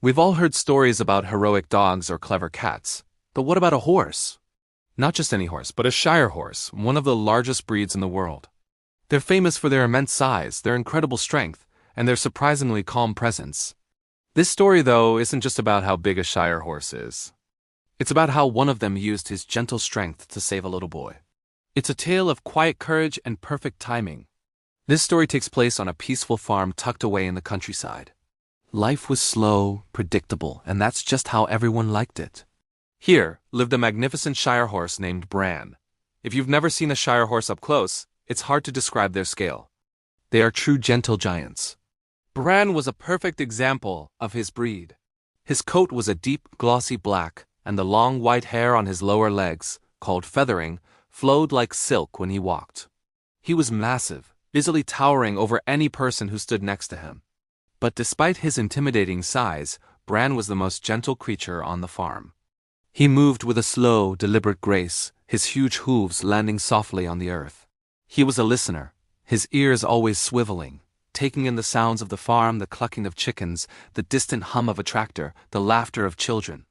We've all heard stories about heroic dogs or clever cats, but what about a horse? Not just any horse, but a Shire horse, one of the largest breeds in the world. They're famous for their immense size, their incredible strength, and their surprisingly calm presence. This story, though, isn't just about how big a Shire horse is. It's about how one of them used his gentle strength to save a little boy. It's a tale of quiet courage and perfect timing. This story takes place on a peaceful farm tucked away in the countryside. Life was slow, predictable, and that's just how everyone liked it. Here lived a magnificent Shire horse named Bran. If you've never seen a Shire horse up close, it's hard to describe their scale. They are true gentle giants. Bran was a perfect example of his breed. His coat was a deep, glossy black, and the long white hair on his lower legs, called feathering, flowed like silk when he walked. He was massive, easily towering over any person who stood next to him. But despite his intimidating size, Bran was the most gentle creature on the farm. He moved with a slow, deliberate grace, his huge hooves landing softly on the earth. He was a listener, his ears always swiveling, taking in the sounds of the farm, the clucking of chickens, the distant hum of a tractor, the laughter of children.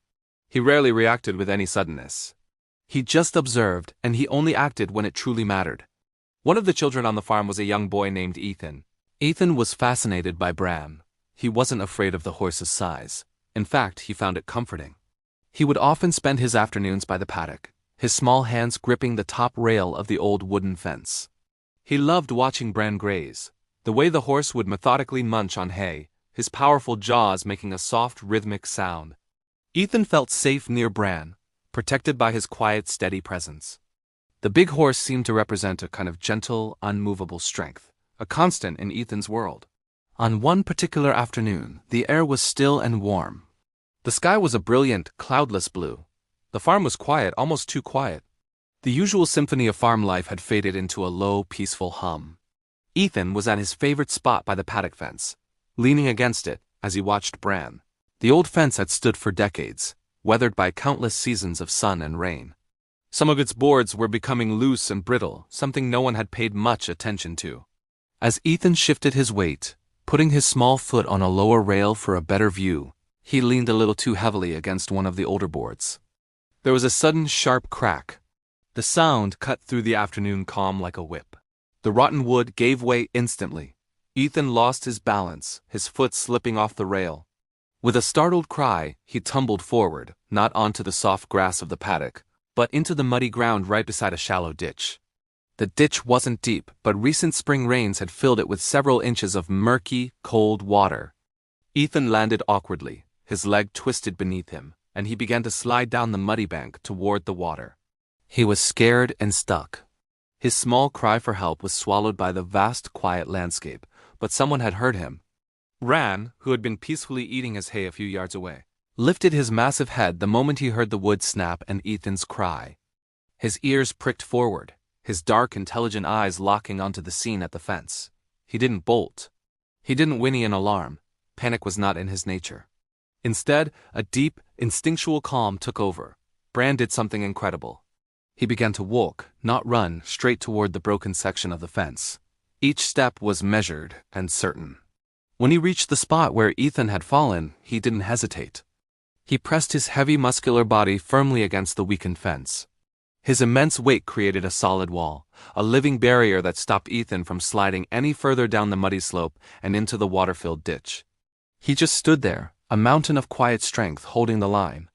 He rarely reacted with any suddenness. He just observed, and he only acted when it truly mattered. One of the children on the farm was a young boy named Ethan. Ethan was fascinated by Bran. He wasn't afraid of the horse's size. In fact, he found it comforting. He would often spend his afternoons by the paddock, his small hands gripping the top rail of the old wooden fence. He loved watching Bran graze, the way the horse would methodically munch on hay, his powerful jaws making a soft, rhythmic sound. Ethan felt safe near Bran, protected by his quiet, steady presence. The big horse seemed to represent a kind of gentle, unmovable strength, a constant in Ethan's world. On one particular afternoon, the air was still and warm. The sky was a brilliant, cloudless blue. The farm was quiet, almost too quiet. The usual symphony of farm life had faded into a low, peaceful hum. Ethan was at his favorite spot by the paddock fence, leaning against it as he watched Bran. The old fence had stood for decades, weathered by countless seasons of sun and rain. Some of its boards were becoming loose and brittle, something no one had paid much attention to. As Ethan shifted his weight, putting his small foot on a lower rail for a better view, he leaned a little too heavily against one of the older boards. There was a sudden sharp crack. The sound cut through the afternoon calm like a whip. The rotten wood gave way instantly. Ethan lost his balance, his foot slipping off the rail. With a startled cry, he tumbled forward, not onto the soft grass of the paddock, but into the muddy ground right beside a shallow ditch. The ditch wasn't deep, but recent spring rains had filled it with several inches of murky, cold water. Ethan landed awkwardly, his leg twisted beneath him, and he began to slide down the muddy bank toward the water. He was scared and stuck. His small cry for help was swallowed by the vast, quiet landscape, but someone had heard him. Bran, who had been peacefully eating his hay a few yards away, lifted his massive head the moment he heard the wood snap and Ethan's cry. His ears pricked forward, his dark, intelligent eyes locking onto the scene at the fence. He didn't bolt. He didn't whinny in alarm. Panic was not in his nature. Instead, a deep, instinctual calm took over. Bran did something incredible. He began to walk, not run, straight toward the broken section of the fence. Each step was measured and certain. When he reached the spot where Ethan had fallen, he didn't hesitate. He pressed his heavy muscular body firmly against the weakened fence. His immense weight created a solid wall, a living barrier that stopped Ethan from sliding any further down the muddy slope and into the water-filled ditch. He just stood there, a mountain of quiet strength holding the line.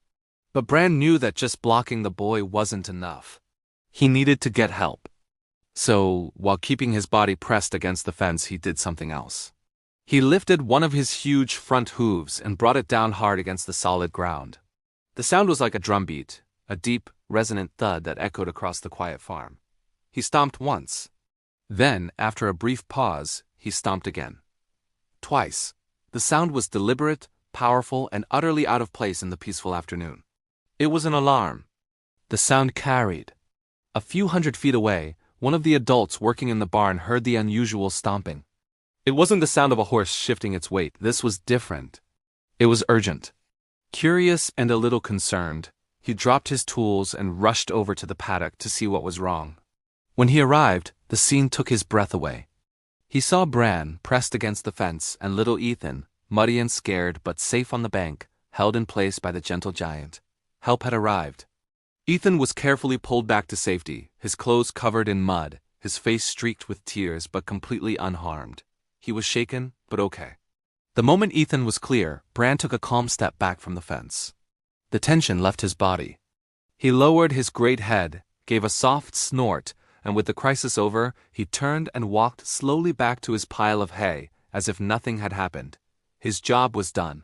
But Bran knew that just blocking the boy wasn't enough. He needed to get help. So, while keeping his body pressed against the fence, he did something else. He lifted one of his huge front hooves and brought it down hard against the solid ground. The sound was like a drumbeat, a deep, resonant thud that echoed across the quiet farm. He stomped once. Then, after a brief pause, he stomped again. Twice. The sound was deliberate, powerful, and utterly out of place in the peaceful afternoon. It was an alarm. The sound carried. A few hundred feet away, one of the adults working in the barn heard the unusual stomping. It wasn't the sound of a horse shifting its weight. This was different. It was urgent. Curious and a little concerned, he dropped his tools and rushed over to the paddock to see what was wrong. When he arrived, the scene took his breath away. He saw Bran pressed against the fence and little Ethan, muddy and scared but safe on the bank, held in place by the gentle giant. Help had arrived. Ethan was carefully pulled back to safety, his clothes covered in mud, his face streaked with tears but completely unharmed. He was shaken, but okay. The moment Ethan was clear, Bran took a calm step back from the fence. The tension left his body. He lowered his great head, gave a soft snort, and with the crisis over, he turned and walked slowly back to his pile of hay, as if nothing had happened. His job was done.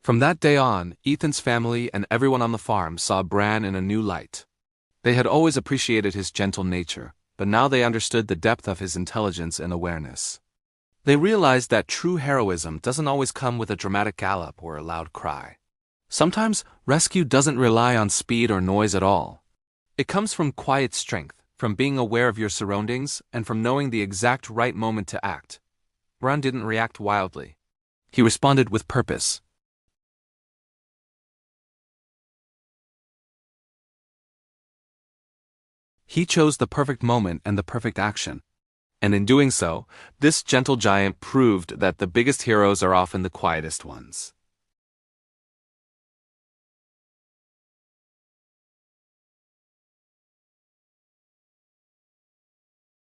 From that day on, Ethan's family and everyone on the farm saw Bran in a new light. They had always appreciated his gentle nature, but now they understood the depth of his intelligence and awareness. They realized that true heroism doesn't always come with a dramatic gallop or a loud cry. Sometimes, rescue doesn't rely on speed or noise at all. It comes from quiet strength, from being aware of your surroundings, and from knowing the exact right moment to act. Bran didn't react wildly. He responded with purpose. He chose the perfect moment and the perfect action. And in doing so, this gentle giant proved that the biggest heroes are often the quietest ones.